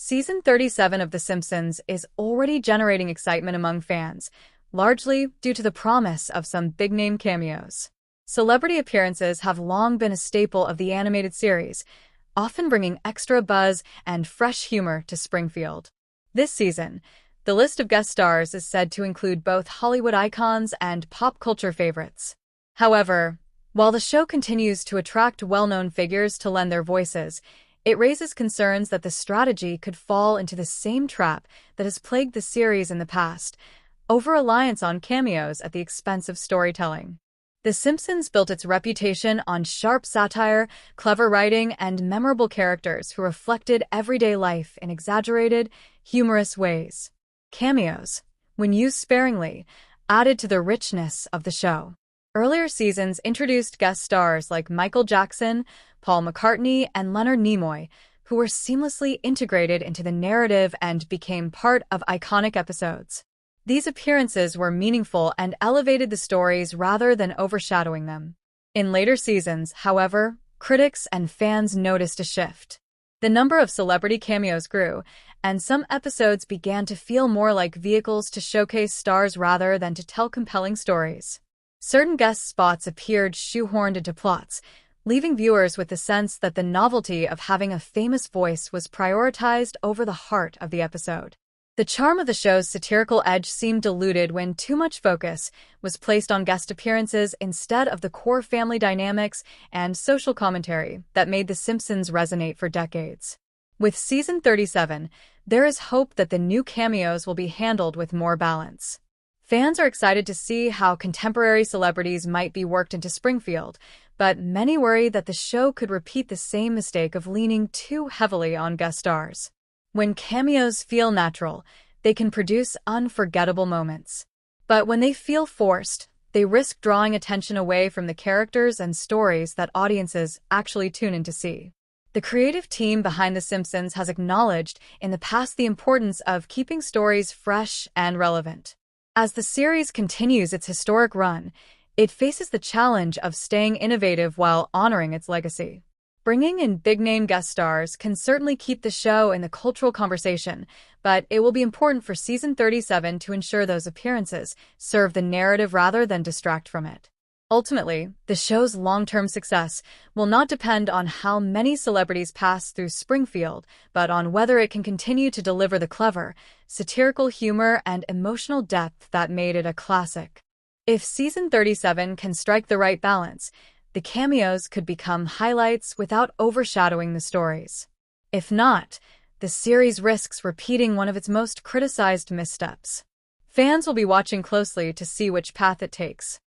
Season 37 of The Simpsons is already generating excitement among fans, largely due to the promise of some big-name cameos. Celebrity appearances have long been a staple of the animated series, often bringing extra buzz and fresh humor to Springfield. This season, the list of guest stars is said to include both Hollywood icons and pop culture favorites. However, while the show continues to attract well-known figures to lend their voices, it raises concerns that the strategy could fall into the same trap that has plagued the series in the past, over-reliance on cameos at the expense of storytelling. The Simpsons built its reputation on sharp satire, clever writing, and memorable characters who reflected everyday life in exaggerated, humorous ways. Cameos, when used sparingly, added to the richness of the show. Earlier seasons introduced guest stars like Michael Jackson, Paul McCartney, and Leonard Nimoy, who were seamlessly integrated into the narrative and became part of iconic episodes. These appearances were meaningful and elevated the stories rather than overshadowing them. In later seasons, however, critics and fans noticed a shift. The number of celebrity cameos grew, and some episodes began to feel more like vehicles to showcase stars rather than to tell compelling stories. Certain guest spots appeared shoehorned into plots, leaving viewers with the sense that the novelty of having a famous voice was prioritized over the heart of the episode. The charm of the show's satirical edge seemed diluted when too much focus was placed on guest appearances instead of the core family dynamics and social commentary that made The Simpsons resonate for decades. With Season 37, there is hope that the new cameos will be handled with more balance. Fans are excited to see how contemporary celebrities might be worked into Springfield, but many worry that the show could repeat the same mistake of leaning too heavily on guest stars. When cameos feel natural, they can produce unforgettable moments. But when they feel forced, they risk drawing attention away from the characters and stories that audiences actually tune in to see. The creative team behind The Simpsons has acknowledged in the past the importance of keeping stories fresh and relevant. As the series continues its historic run, it faces the challenge of staying innovative while honoring its legacy. Bringing in big-name guest stars can certainly keep the show in the cultural conversation, but it will be important for Season 37 to ensure those appearances serve the narrative rather than distract from it. Ultimately, the show's long-term success will not depend on how many celebrities pass through Springfield, but on whether it can continue to deliver the clever, satirical humor and emotional depth that made it a classic. If Season 37 can strike the right balance, the cameos could become highlights without overshadowing the stories. If not, the series risks repeating one of its most criticized missteps. Fans will be watching closely to see which path it takes.